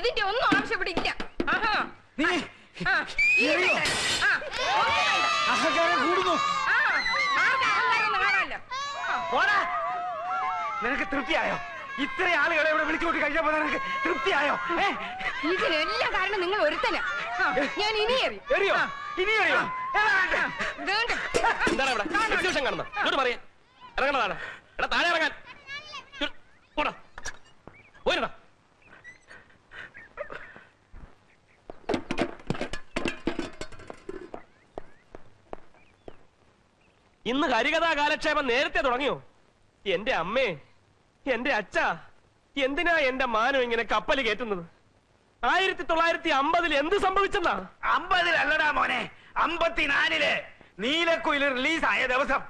ഇതിന്റെ ഒന്നും ആവശ്യപ്പെടില്ല. നിനക്ക് തൃപ്തിയായോ? ഇത്ര ആളുകളെ ഇവിടെ വിളിച്ചുകൊണ്ട് കഴിഞ്ഞപ്പോ നിനക്ക് തൃപ്തിയായോ? ഇതിനെല്ലാം കാരണം നിങ്ങൾ ഒരുത്തന. ഞാൻ ഇനി എറിയോ? ഇനി എറിയോ? എന്താണ് ഇവിടെ എക്സിബിഷൻ കാണുന്നത്? ഇങ്ങോട്ട് പറയാ ഇറങ്ങണതാണ്. എടാ താഴെ ഇറങ്ങാൻ പോയിരടാ. ഇന്ന് ഹരികഥാ കാലക്ഷേപം നേരത്തെ തുടങ്ങിയോ? എന്റെ അമ്മേ, എന്റെ അച്ഛ, എന്തിനാ എന്റെ മാനം ഇങ്ങനെ കപ്പൽ കയറ്റുന്നത്? 1950 എന്ത് സംഭവിച്ചെന്നാ? 50-അല്ലടാ മോനെ, 54 നീലക്കുയിൽ റിലീസായ ദിവസം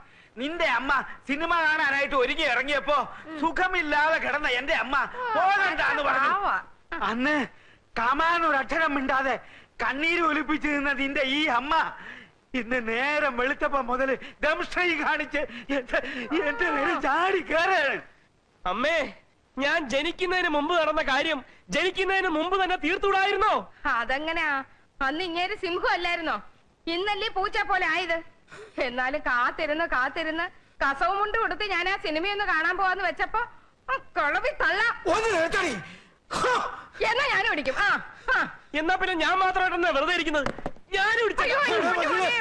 നിന്റെ അമ്മ സിനിമ കാണാനായിട്ട് ഒരുങ്ങി ഇറങ്ങിയപ്പോ സുഖമില്ലാതെ കിടന്ന എന്റെ അമ്മ പോകണ്ടെന്ന് പറഞ്ഞു. അന്ന് കമാനൊരക്ഷരം മിണ്ടാതെ കണ്ണീര് ഒലിപ്പിച്ചു നിന്ന നിന്റെ ഈ അമ്മ ഇന്ന് നേരം വെളുത്തപ്പോ മുതല് ദംഷ്ട്രീ കാണിച്ച് എന്റെ നേരെ ചാടി കയറാണ്. അമ്മേ, ഞാൻ ജനിക്കുന്നതിന് മുമ്പ് നടന്ന കാര്യം ജനിക്കുന്നതിന് മുമ്പ് തന്നെ തീർത്തുകൂടായിരുന്നോ? അതെങ്ങനെയാ? അന്ന് ഇങ്ങേര് സിംഹം അല്ലായിരുന്നോ? ഇന്നല്ലേ പൂച്ച പോലെ ആയത്. എന്നാലും കാത്തിരുന്ന് കസവും കൊണ്ട് കൊടുത്ത് ഞാൻ ആ സിനിമയൊന്ന് കാണാൻ പോവാന്ന് വെച്ചപ്പോ കുളവി തള്ള. എന്നാ ഞാനും പിടിക്കും. എന്നാ പിന്നെ ഞാൻ മാത്രമായിട്ടെന്നാ വെറുതെ ഇരിക്കുന്നത്? ഞാനും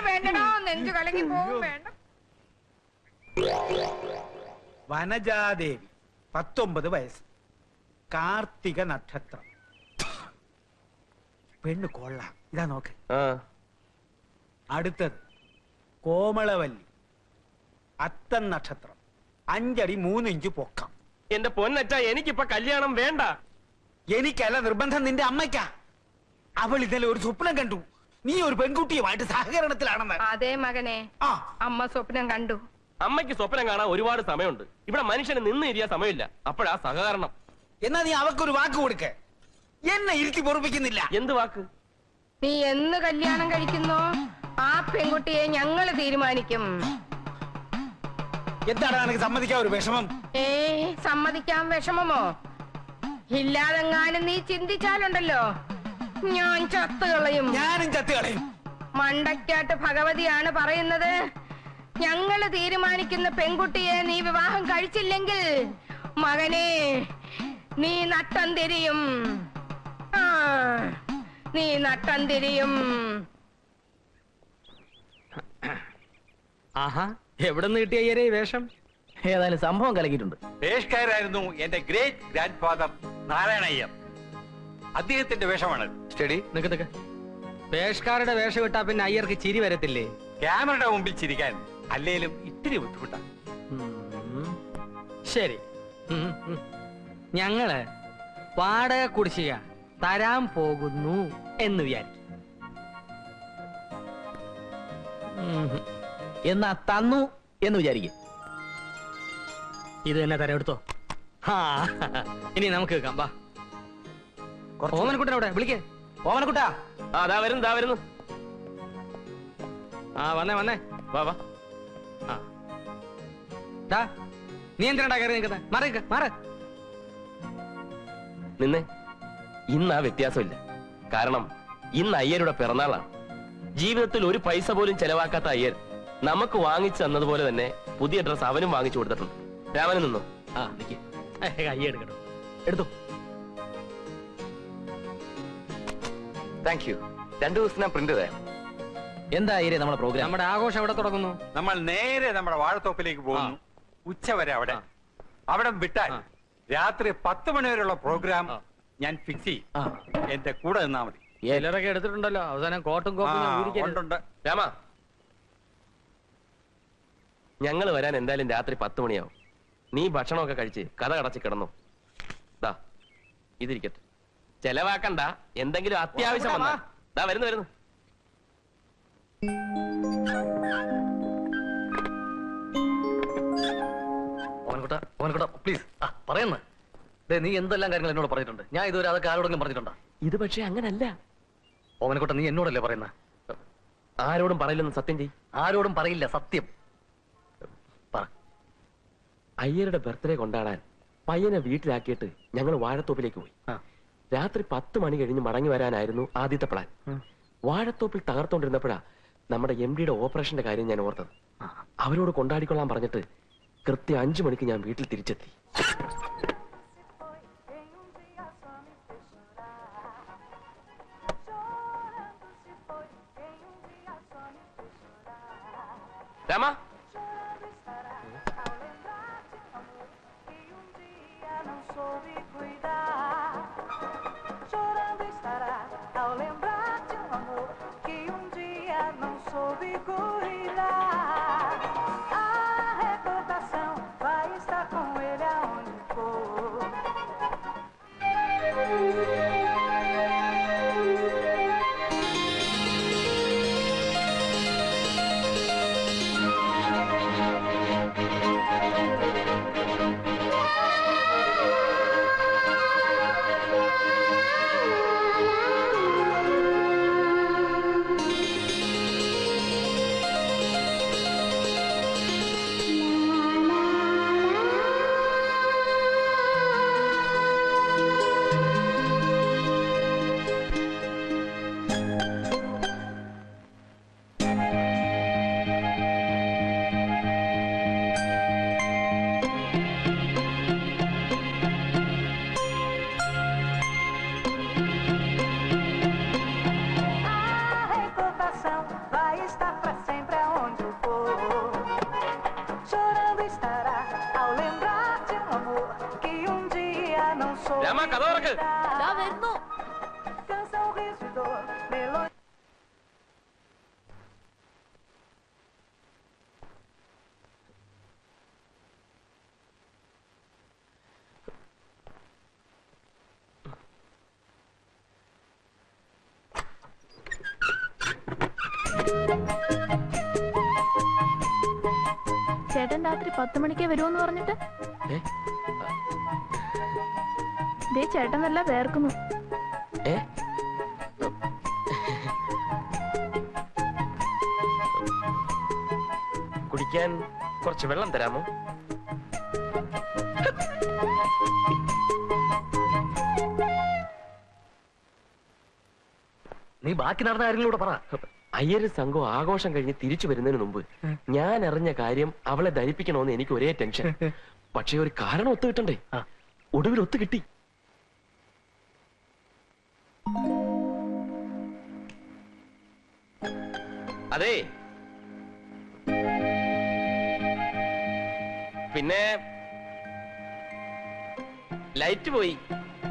വേണ്ടടോ, നെഞ്ചു കലങ്ങി പോവും. വേണ്ട. വനജാദേവി 19 വയസ്സ്, കാർത്തിക നക്ഷത്രം, പെണ്ണ് കൊള്ളാം. ഇതാ നോക്ക്. അടുത്തത് കോമളവല്ലി, അത്തൻ നക്ഷത്രം, 5 അടി 3 ഇഞ്ച് പൊക്കം. എന്റെ പൊന്നറ്റ, എനിക്കിപ്പൊ കല്യാണം വേണ്ട. എനിക്കല്ല നിർബന്ധം, നിന്റെ അമ്മയ്ക്കാ. അവൾ ഇന്നലെ ഒരു സ്വപ്നം കണ്ടു, നീ ഒരു പെൺകുട്ടിയുമായിട്ട് സഹകരണത്തിലാണെന്ന്. അതേ മകനെ, അമ്മ സ്വപ്നം കണ്ടു. അമ്മയ്ക്ക് സ്വപ്നം കാണാൻ ഒരുപാട് സമയമുണ്ട്. ഇവിടെ മനുഷ്യന് നിന്ന് ഇരിയാൻ സമയമില്ല. അപ്പോഴാ സഹകരണം. എന്നാ നീ അവക്കൊരു വാക്ക് കൊടുക്ക. എന്നെ ഇരുത്തി പൊറപ്പിക്കുന്നില്ല. എന്ത് വാക്ക്? നീ എന്ന് കല്യാണം കഴിക്കുന്നോ ആ പെൺകുട്ടിയെ ഞങ്ങള് തീരുമാനിക്കും. എന്താണ് എനിക്ക് സമ്മതിക്കാൻ ഒരു വിഷമം? സമ്മതിക്കാൻ വിഷമമോ? ഇല്ലാതെങ്ങാനും നീ ചിന്തിച്ചാലുണ്ടല്ലോ, ഞാൻ ചത്തുകളയും. ഞാനും ചത്തുകളയും. മണ്ടയ്ക്കാട്ട് ഭഗവതിയാണ് പറയുന്നത്, ഞങ്ങള് തീരുമാനിക്കുന്ന പെൺകുട്ടിയെ നീ വിവാഹം കഴിച്ചില്ലെങ്കിൽ മകനെ നീ നട്ടം തിരിയും. നീ നട്ടം തിരിയും. ആഹാ, എവിടെ നിന്ന് കിട്ടിയ അയ്യരെ ഈ വേഷം? ഏതായാലും സംഭവം കലക്കിയിട്ടുണ്ട്. പേഷ്കാരായിരുന്നു എന്റെ ഗ്രേറ്റ് ഗ്രാൻഡ് ഫാദർ നാരായണയ്യർ. അദ്ദേഹത്തിന്റെ വേഷമാണ്. സ്റ്റഡി നിക്ക്. പേഷ്കാരുടെ വേഷം ഇട്ടാ പിന്നെ അയ്യർക്ക് ചിരി വരത്തില്ലേ? ക്യാമറയുടെ മുമ്പിൽ ചിരിക്കാൻ അല്ലേലും ഇത്തിരി ബുദ്ധിമുട്ടാണ്. ശരി, ഞങ്ങള് വാടക കുടിശ്ശിക തരാൻ പോകുന്നു എന്ന് വിചാരിക്കും. എന്നാ തന്നു എന്ന് വിചാരിക്കും. ഇത് തന്നെ തരാം, എടുത്തോ. ഇനി നമുക്ക് കേൾക്കാം. വാ, ഓമനക്കുട്ടനോടെ വിളിക്കേ. ഓമനക്കുട്ടാ. ദാ വരുന്നു. വന്നേ. വാ. നീ എന്തിനാ കയറി നിൽക്കുന്നത്? മാറ്. നിന്നെ. ഇന്ന് ആ വ്യത്യാസമില്ല. കാരണം ഇന്ന് അയ്യരുടെ പിറന്നാളാണ്. ജീവിതത്തിൽ ഒരു പൈസ പോലും ചെലവാക്കാത്ത അയ്യർ നമുക്ക് വാങ്ങിച്ചു തന്നതുപോലെ തന്നെ പുതിയ ഡ്രസ് അവനും വാങ്ങിച്ചു കൊടുത്തിട്ടുണ്ട്. രാമന് നിന്നോ? നിക്ക്, കയ്യ എടുക്കട്ടോ. എടുത്തു. Thank you. 2 ദിവസം പ്രിന്റ് തരാം. എന്താ അയ്യരെ നമ്മുടെ പ്രോഗ്രാം? നമ്മുടെ ആഘോഷം എവിടെ തുടങ്ങുന്നു? നമ്മൾ നേരെ നമ്മുടെ വാഴത്തോപ്പിലേക്ക് പോകുന്നു. ഉച്ചവരെ അവിടെ വിട്ടാൽ രാത്രി 10 മണി വരെയുള്ള പ്രോഗ്രാം ഞാൻ ഫിക്സ് ചെയ്യും. എന്റെ കൂടെ നിന്നാ മതി. ചിലരൊക്കെ എടുത്തിട്ടുണ്ടല്ലോ. അവസാനം കോട്ടും കോപ്പും. രാമ, ഞങ്ങൾ വരാൻ എന്തായാലും രാത്രി 10 മണിയാവും. നീ ഭക്ഷണമൊക്കെ കഴിച്ച് കഥ കടച്ച് കിടന്നു. ദാ ഇതിരിക്കട്ടെ, ചെലവാക്കണ്ട. എന്തെങ്കിലും അത്യാവശ്യം വന്നാ ദാ വരുന്നു. ഓമനക്കുട്ട പ്ലീസ് പറയുന്ന. നീ എന്തെല്ലാം കാര്യങ്ങൾ എന്നോട് പറഞ്ഞിട്ടുണ്ട്. ഞാൻ ഇതുവരെ അതൊക്കെ ആരോടെങ്കിലും പറഞ്ഞിട്ടുണ്ടോ? ഇത് പക്ഷെ അങ്ങനല്ല. ഓമനക്കുട്ട, നീ എന്നോടല്ലേ പറയുന്ന? ആരോടും പറയില്ലെന്ന് സത്യം ചെയ്. ആരോടും പറയില്ല, സത്യം പറ. അയ്യരുടെ ബർത്ത്ഡേ കൊണ്ടാടാൻ പയ്യനെ വീട്ടിലാക്കിയിട്ട് ഞങ്ങൾ വാഴത്തോപ്പിലേക്ക് പോയി. രാത്രി 10 മണി കഴിഞ്ഞ് മടങ്ങി വരാനായിരുന്നു ആദ്യത്തെ പ്ലാൻ. വാഴത്തോപ്പിൽ തകർത്തോണ്ടിരുന്നപ്പോഴാ നമ്മുടെ MD-യുടെ ഓപ്പറേഷന്റെ കാര്യം ഞാൻ ഓർത്തത്. അവരോട് കൊണ്ടാടിക്കൊള്ളാൻ പറഞ്ഞിട്ട് കൃത്യം 5 മണിക്ക് ഞാൻ വീട്ടിൽ തിരിച്ചെത്തി. രാമ, രാമ, കഥ തുറക്ക്. ചേട്ടൻ രാത്രി 10 മണിക്കേ വരുമെന്ന് പറഞ്ഞിട്ട് ദേ ചേട്ടൻ നല്ല വേർക്കുന്നു. കുടിക്കാൻ കുറച്ച് വെള്ളം തരാമോ? നീ ബാക്കി നടന്ന കാര്യങ്ങളൂടെ പറ. അയ്യര് സംഘം ആഘോഷം കഴിഞ്ഞ് തിരിച്ചു വരുന്നതിന് മുമ്പ് ഞാൻ അറിഞ്ഞ കാര്യം അവളെ ധരിപ്പിക്കണമെന്ന് എനിക്ക് ഒരേ ടെൻഷൻ. പക്ഷെ ഒരു കാരണം ഒത്തു കിട്ടണ്ടേ? ഒടുവിൽ ഒത്തു കിട്ടി. അതെ, പിന്നെ ലൈറ്റ് പോയി.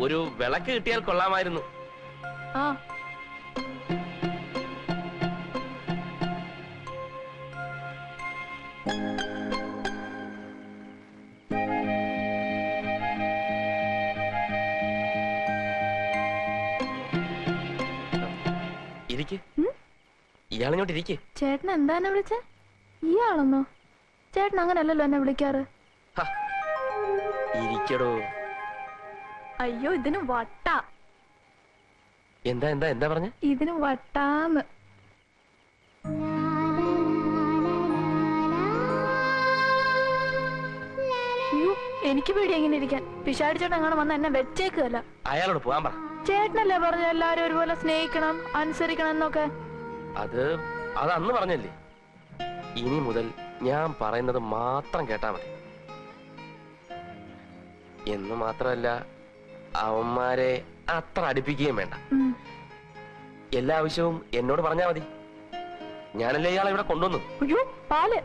ഒരു വിളക്ക് കിട്ടിയാൽ കൊള്ളാമായിരുന്നു. ആ ഇരിക്ക്. ഇയാളിങ്ങോട്ട് ഇരിക്ക്. ചേട്ടൻ എന്താ എന്നെ വിളിച്ചേ? ഇയാളെന്നോ? ചേട്ടൻ അങ്ങനല്ലല്ലോ എന്നെ വിളിക്കാറ്. ഇരിക്കടോ. അയ്യോ, ഇതിന് വട്ട. എന്താ എന്താ എന്താ പറഞ്ഞ? ഇതിന് വട്ടാന്ന്. അയ്യോ, എനിക്ക് പേടി എങ്ങനെ ഇരിക്കാൻ. പിശാടി ചേട്ടൻ അങ്ങനെ വന്ന എന്നെ വെച്ചേക്കല്ല. അയാളോട് പോകാൻ പറ. ചേട്ടനല്ലേ പറഞ്ഞ എല്ലാരും ഒരുപോലെ സ്നേഹിക്കണം, അനുസരിക്കണം എന്നൊക്കെ? അത് അന്ന് പറഞ്ഞല്ലേ. ഇനി മുതൽ ഞാൻ പറയുന്നത് മാത്രം കേട്ടാ മതി. എന്ന് മാത്രമല്ല, അവന്മാരെ അത്ര അടുപ്പിക്കുകയും വേണ്ട. എല്ലാ ആവശ്യവും എന്നോട് പറഞ്ഞാ മതി. ഞാനല്ലേ ഇയാളെ ഇവിടെ കൊണ്ടുവന്നു. അയ്യോ, പാല്.